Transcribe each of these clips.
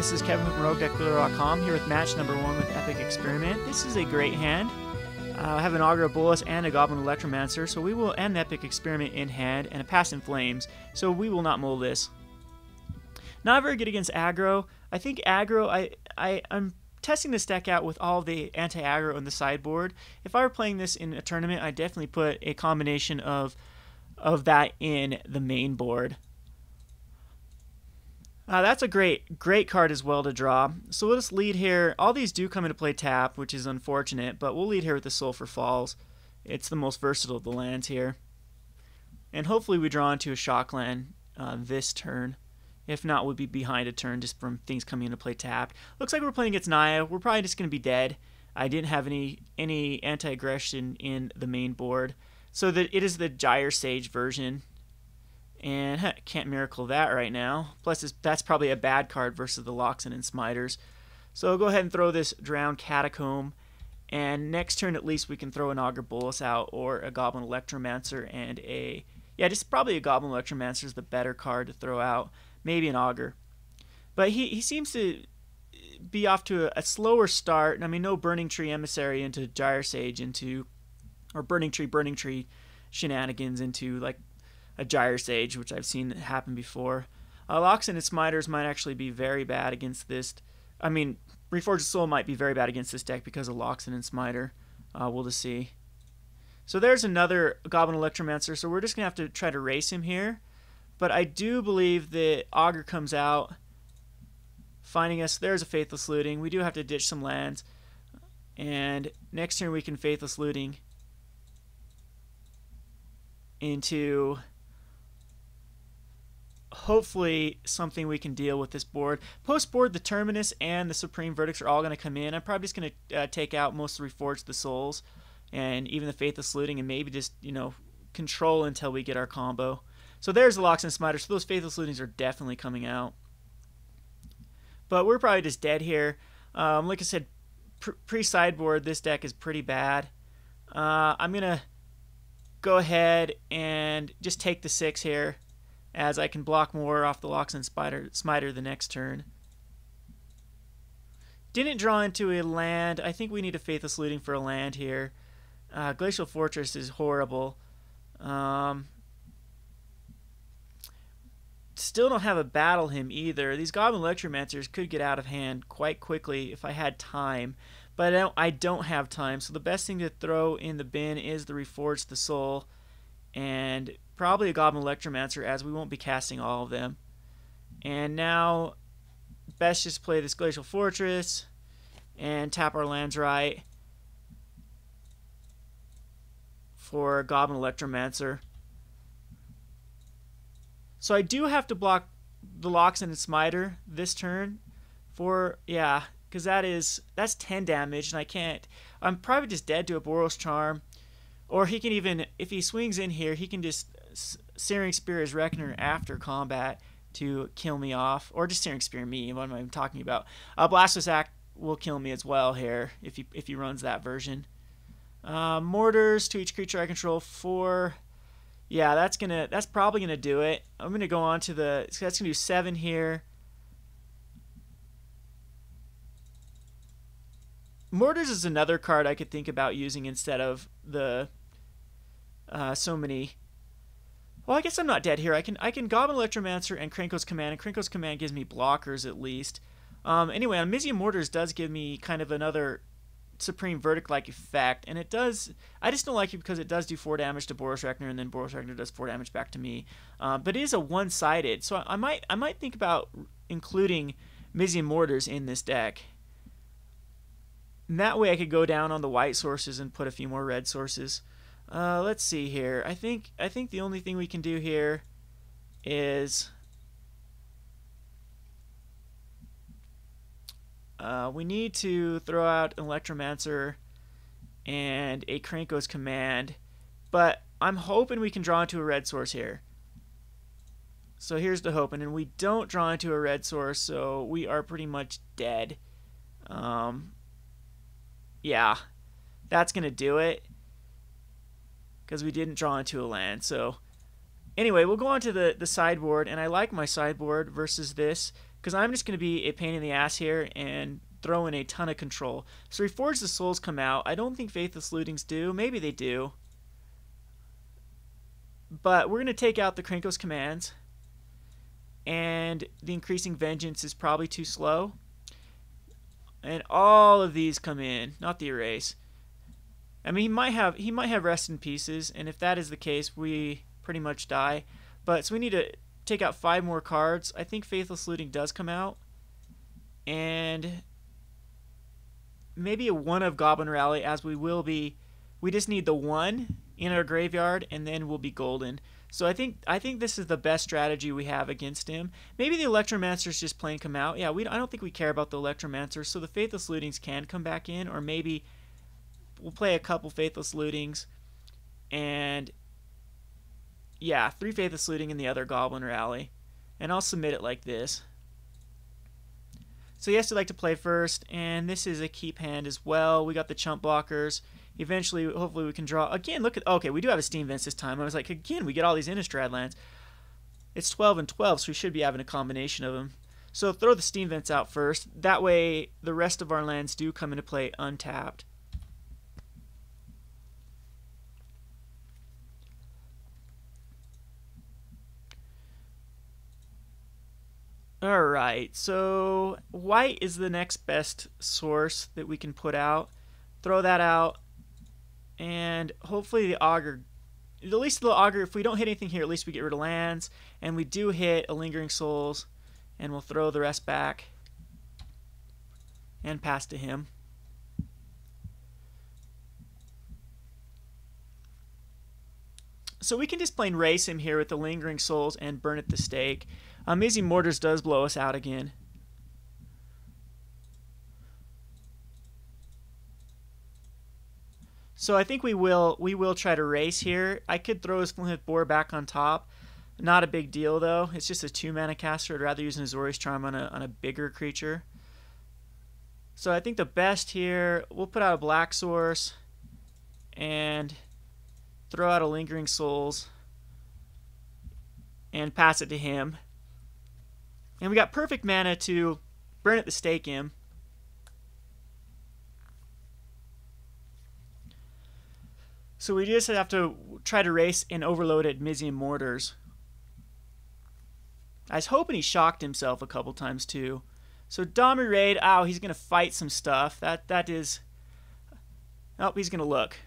this is Kevin from Roguedeckbuilder.com here with match number 1 with Epic Experiment. This is a great hand. I have an Aggro Bolus and a Goblin Electromancer, so we will end the Epic Experiment in hand, and a Pass in Flames, so we will not mull this. Not very good against aggro. I think aggro, I'm testing this deck out with all the anti-aggro in the sideboard. If I were playing this in a tournament, I'd definitely put a combination of that in the main board. That's a great card as well to draw. So we'll just lead here. All these do come into play tap, which is unfortunate, but we'll lead here with the Sulphur Falls. It's the most versatile of the lands here. And hopefully we draw into a shock land this turn. If not, we'll be behind a turn just from things coming into play tapped. Looks like we're playing against Naya. We're probably just going to be dead. I didn't have any anti-aggression in the main board. So that it is the Gyre Sage version. And can't miracle that right now. Plus, that's probably a bad card versus the Loxodon and Smiters. So I'll go ahead and throw this Drowned Catacomb. And next turn, at least, we can throw an Aggro Bolus out or a Goblin Electromancer and a... Yeah, just probably a Goblin Electromancer is the better card to throw out. Maybe an Augur. But he seems to be off to a slower start. I mean, no Burning Tree Emissary into Gyre Sage into... Or Burning Tree shenanigans into, like, a Gyre Sage, which I've seen happen before. Loxodon and Smiters might actually be very bad against this. I mean, Reforged Soul might be very bad against this deck because of Loxodon and Smiter. We'll just see. So there's another Goblin Electromancer, so we're just going to have to try to race him here. But I do believe that Augur comes out, finding us. There's a Faithless Looting. We do have to ditch some lands. And next turn we can Faithless Looting into... hopefully something we can deal with this board. Post board, the Terminus and the Supreme Verdicts are all going to come in. I'm probably just going to take out most of the Reforged the Souls and even the Faithless Looting and maybe just, you know, control until we get our combo. So there's the Loxodon and Smiter. So those Faithless Lootings are definitely coming out. But we're probably just dead here. Like I said, pre-sideboard, this deck is pretty bad. I'm going to go ahead and just take the 6 here, as I can block more off the Loxodon and Smiter the next turn. Didn't draw into a land. I think we need a Faithless Looting for a land here. Glacial Fortress is horrible. Still don't have a Battle Hymn either. These Goblin Electromancers could get out of hand quite quickly if I had time. But I don't have time, so the best thing to throw in the bin is the Reforged the Soul. And probably a Goblin Electromancer, as we won't be casting all of them. And now, best just play this Glacial Fortress and tap our lands right for a Goblin Electromancer. So I do have to block the Loxodon and Smiter this turn for, yeah, because that's 10 damage, and I can't. I'm probably just dead to a Boros Charm. Or he can even, if he swings in here, he can just Searing Spear his Reckoner after combat to kill me off. Or just Searing Spear me, what am I even talking about? Blasphemous Act will kill me as well here, if he runs that version. Mortars to each creature I control 4. Yeah, that's probably gonna do it. I'm gonna go on to the, so that's gonna do 7 here. Mortars is another card I could think about using instead of the so many. Well, I guess I'm not dead here. I can Goblin Electromancer and Krenko's Command, and Krenko's Command gives me blockers at least. Anyway, Omnizium Mortars does give me kind of another Supreme Verdict-like effect, and it does. I just don't like it because it does do 4 damage to Boros Reckoner, and then Boros Reckoner does 4 damage back to me. But it is a one-sided, so I might think about including Omnizium Mortars in this deck. And that way I could go down on the white sources and put a few more red sources. Let's see here. I think the only thing we can do here is we need to throw out an Electromancer and a Krenko's Command, but I'm hoping we can draw into a red source here. So here's the hoping, and we don't draw into a red source, so we are pretty much dead. Yeah, that's going to do it because we didn't draw into a land. So anyway, we'll go on to the sideboard, and I like my sideboard versus this because I'm just going to be a pain in the ass here and throw in a ton of control. So Reforge the Souls come out. I don't think Faithless Lootings do. Maybe they do. But we're going to take out the Krinkos commands. And the Increasing Vengeance is probably too slow. And all of these come in, not the Erase. I mean, he might have Rest in Pieces, and if that is the case, we pretty much die. But so we need to take out 5 more cards. I think Faithless Looting does come out. And maybe a 1 of Goblin Rally, as we will be. We just need the 1 in our graveyard, and then we'll be golden. So I think this is the best strategy we have against him. Maybe the Electromancers just plain come out. Yeah, I don't think we care about the Electromancers, so the Faithless Lootings can come back in, or maybe we'll play a couple Faithless Lootings, and yeah, 3 Faithless Looting in the other Goblin Rally, and I'll submit it like this. So yes, I'd like to play first, and this is a keep hand as well. We got the chump blockers. Eventually, hopefully we can draw. Again, look at, okay, we do have a Steam Vents this time. I was like, again, we get all these Innistrad lands. It's 12 and 12, so we should be having a combination of them. So throw the Steam Vents out first. That way, the rest of our lands do come into play untapped. Alright, so white is the next best source that we can put out. Throw that out. And hopefully the Augur, at least the Augur, if we don't hit anything here, at least we get rid of lands. And we do hit a Lingering Souls, and we'll throw the rest back and pass to him. So we can just plain race him here with the Lingering Souls and burn at the stake. Amazing Mortars does blow us out again. So I think we will try to race here. I could throw his Flint Boar back on top. Not a big deal though. It's just a 2-mana caster. I'd rather use an Azorius Charm on a bigger creature. So I think the best here, we'll put out a black source and throw out a Lingering Souls and pass it to him. And we got perfect mana to burn at the stake him. So we just have to try to race and overload at Mizium Mortars. I was hoping he shocked himself a couple times too. So Domri Raid, ow, he's going to fight some stuff. That is... Oh, he's going to look.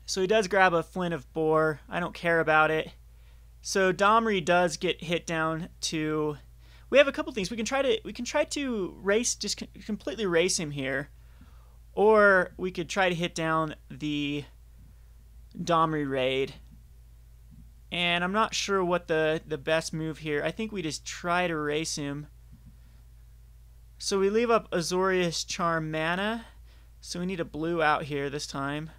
So he does grab a Flint of Boar. I don't care about it. So Domri does get hit down to... We have a couple things. We can try to race, just completely race him here. Or we could try to hit down the Domri Raid. And I'm not sure what the best move here. I think we just try to race him. So we leave up Azorius Charm mana. So we need a blue out here this time.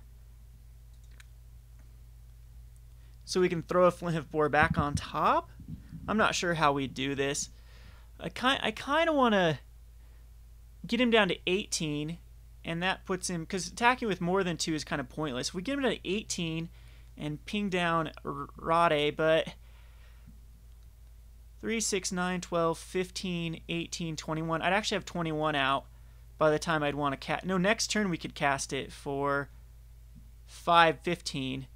So we can throw a Flint of Boar back on top. I'm not sure how we do this. I kind of want to get him down to 18. And that puts him, because attacking with more than 2 is kind of pointless. If we get him to 18 and ping down Rade, but 3, 6, 9, 12, 15, 18, 21. I'd actually have 21 out by the time I'd want to cast. No, next turn we could cast it for 5, 15.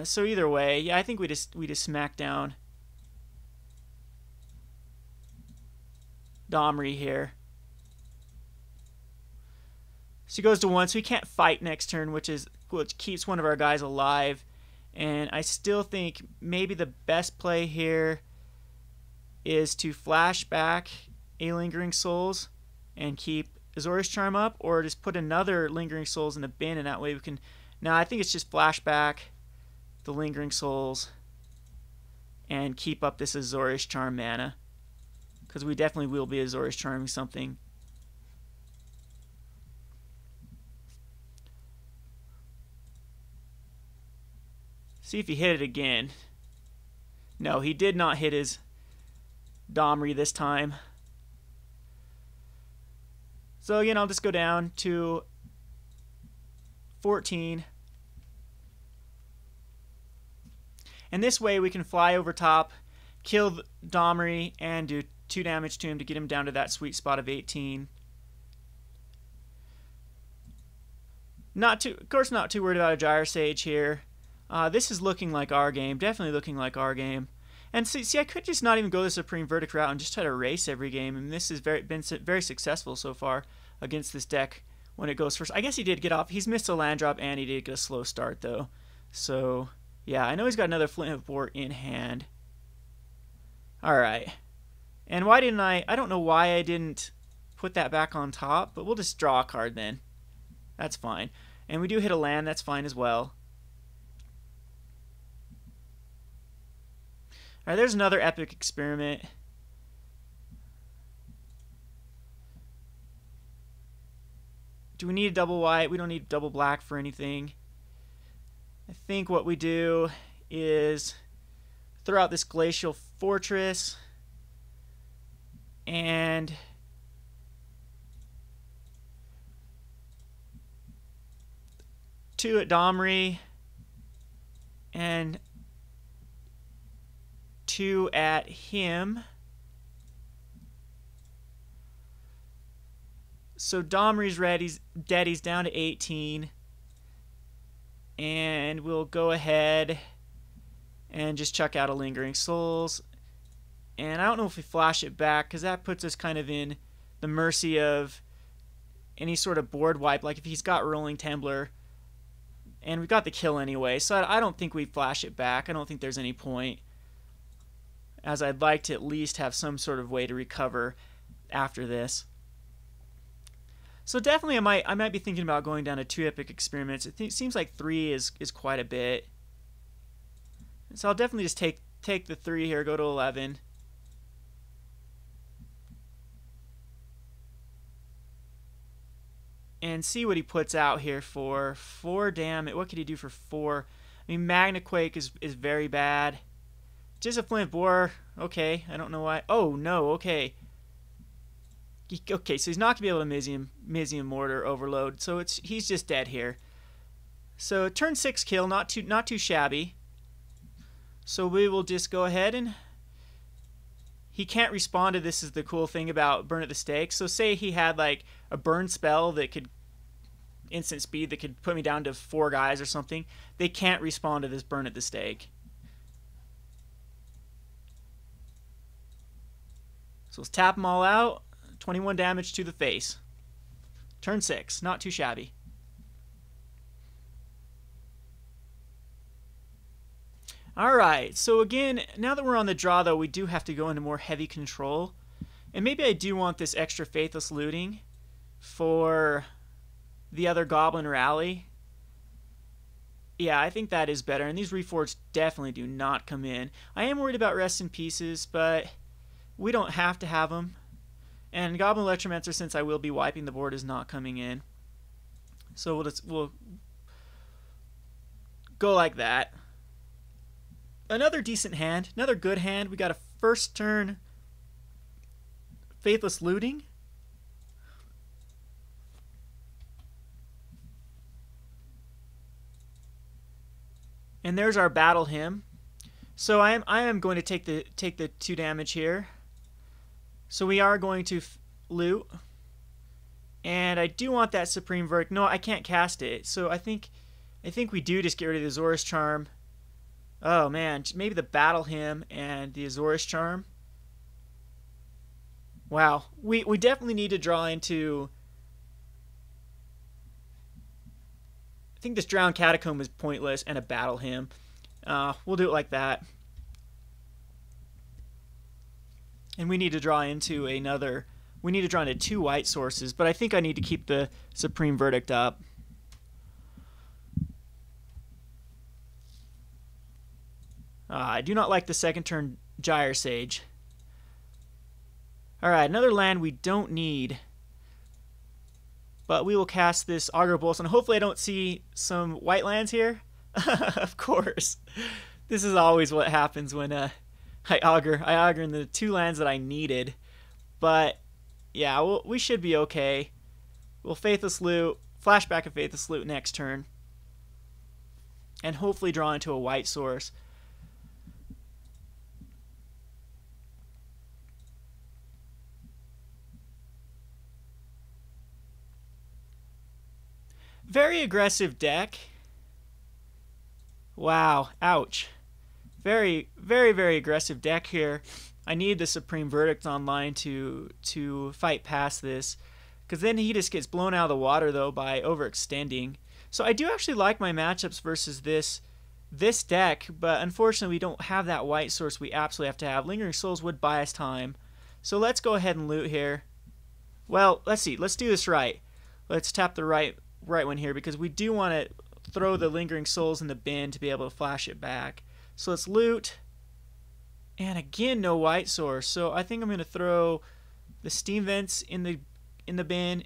So either way, yeah, I think we just smack down Domri here. So he goes to 1, so he can't fight next turn, which keeps one of our guys alive. And I still think maybe the best play here is to flash back a Lingering Souls and keep Azorius Charm up, or just put another Lingering Souls in the bin, and that way we can... Now I think it's just flash back the Lingering Souls and keep up this Azorius Charm mana, because we definitely will be Azorius Charming something. See if he hit it again. No, he did not hit his Domri this time. So again, I'll just go down to 14. And this way we can fly over top, kill Domri and do 2 damage to him to get him down to that sweet spot of 18. Of course, not too worried about a Gyre Sage here. This is looking like our game. Definitely looking like our game. And see, I could just not even go the Supreme Verdict route and just try to race every game. And this has been very successful so far against this deck when it goes first. I guess he did get off. He's missed a land drop and he did get a slow start though. So yeah, I know he's got another Flint Boar in hand. All right. And why didn't I don't know why I didn't put that back on top, but we'll just draw a card then. That's fine. And we do hit a land, that's fine as well. Alright, there's another epic experiment. Do we need a double white? We don't need double black for anything. I think what we do is throw out this Glacial Fortress and two at Domri and 2 at him. So Domri's dead, he's down to 18. And we'll go ahead and just chuck out a Lingering Souls. And I don't know if we flash it back, because that puts us kind of in the mercy of any sort of board wipe. Like if he's got Rolling Tumbler, and we've got the kill anyway, so I don't think we flash it back. I don't think there's any point, as I'd like to at least have some sort of way to recover after this. So definitely I might be thinking about going down to 2 epic experiments. It seems like 3 is quite a bit. So I'll definitely just take the 3 here, go to 11. And see what he puts out here for 4 damage. What could he do for 4? I mean, Magna Quake is very bad. Just a Flint Boar. Okay, I don't know why. Oh, no, okay. Okay, so he's not going to be able to Mizium Mortar Overload, so he's just dead here. So turn 6 kill, not too shabby. So we will just go ahead and... He can't respond to this is the cool thing about Burn at the Stake. So say he had like a burn spell that could instant speed that could put me down to 4 guys or something. They can't respond to this Burn at the Stake. So let's tap them all out. 21 damage to the face. Turn 6, not too shabby. Alright, so again, now that we're on the draw though, we do have to go into more heavy control. And maybe I do want this extra Faithless Looting for the other Goblin Rally. Yeah, I think that is better, and these Reforged definitely do not come in. I am worried about Rest in Pieces, but we don't have to have them. And Goblin Electromancer, since I will be wiping the board, is not coming in. So we'll go like that. Another decent hand, another good hand. We got a first turn Faithless Looting. And there's our Battle Hymn. So I am going to take the 2 damage here. So we are going to loot. And I do want that Supreme Verdict. No, I can't cast it. So I think we do just get rid of the Azorius Charm. Oh man, maybe the Battle Hymn and the Azorius Charm. Wow, we definitely need to draw into... I think this Drowned Catacomb is pointless, and a Battle Hymn. We'll do it like that. And we need to draw into another... We need to draw into 2 white sources, but I think I need to keep the Supreme Verdict up. I do not like the second turn Gyre Sage. Alright, another land we don't need. But we will cast this Aggro Bolus, and hopefully I don't see some white lands here. Of course. This is always what happens when I auger in the 2 lands that I needed. But yeah, we should be okay. We'll Faithless Loot, flashback of Faithless Loot next turn. And hopefully draw into a white source. very aggressive deck. Wow, ouch. Very, very, very aggressive deck here. I need the Supreme Verdict online to fight past this, because then he just gets blown out of the water though by overextending. So I do actually like my matchups versus this deck, but unfortunately we don't have that white source we absolutely have to have. Lingering Souls would buy us time. So let's go ahead and loot here. Well, let's see. Let's do this right. Let's tap the right one here, because we do want to throw the Lingering Souls in the bin to be able to flash it back. So let's loot. And again, no white source. So I think I'm going to throw the Steam Vents in the bin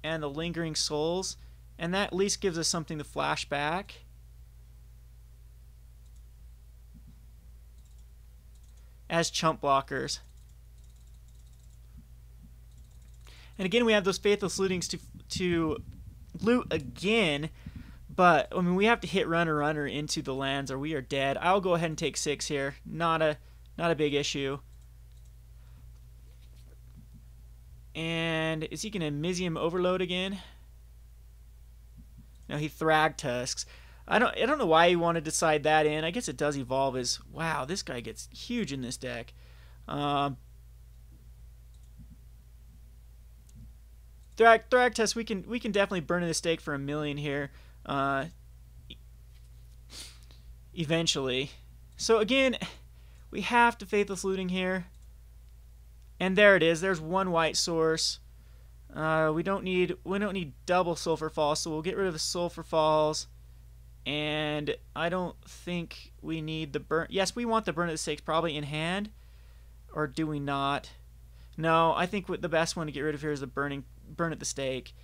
and the Lingering Souls, and that at least gives us something to flash back. As chump blockers. And again, we have those Faithless Lootings to loot again, but I mean we have to hit runner into the lands or we are dead. I'll go ahead and take 6 here. Not a big issue. And is he gonna Mizium Overload again? No, he Thragtusks. I don't know why he wanted to side that in. I guess it does evolve as wow, this guy gets huge in this deck. Thragtusk, we can definitely burn in the stake for 1 million here, eventually. So again, we have to Faithless Looting here, and there it is. There's one white source. We don't need double Sulfur Falls, so we'll get rid of the Sulfur Falls. And I don't think we need the burn. Yes, we want the burn at the stakes probably in hand, or do we not? No, I think the best one to get rid of here is the burn at the stake,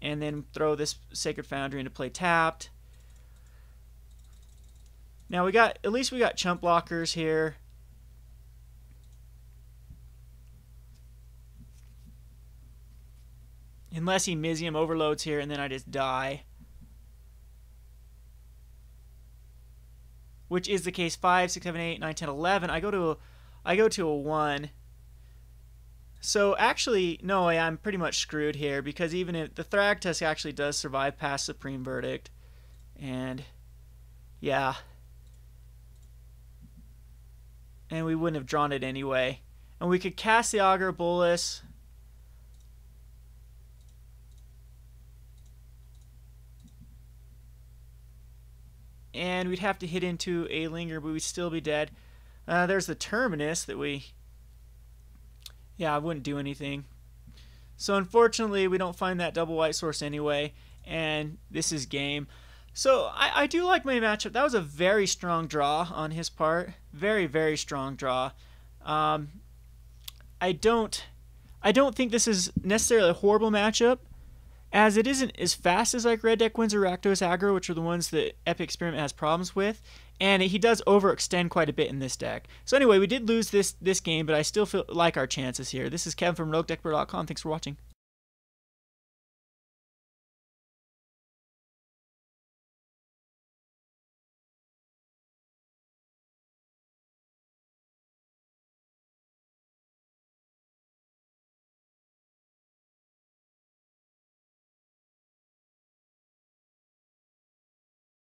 and then throw this Sacred Foundry into play tapped. Now at least we got chump blockers here. Unless he Mizium overloads here and then I just die. Which is the case. 5, 6, 7, 8, 9, 10, 11. I go to a 1. So actually, no, I'm pretty much screwed here, because even if the Thragtusk actually does survive past Supreme Verdict, and yeah, and we wouldn't have drawn it anyway. And we could cast the Augur Bolus. And we'd have to hit into a Linger, but we'd still be dead. There's the Terminus that yeah, I wouldn't do anything. So unfortunately, we don't find that double white source anyway, and this is game. So I do like my matchup. That was a very strong draw on his part. Very, very strong draw. I don't think this is necessarily a horrible matchup, as it isn't as fast as like Red Deck Wins or Rakdos Aggro, which are the ones that Epic Experiment has problems with, and he does overextend quite a bit in this deck. So anyway, we did lose this game, but I still feel like our chances here. This is Kevin from Roguedeckbuilder.com. Thanks for watching.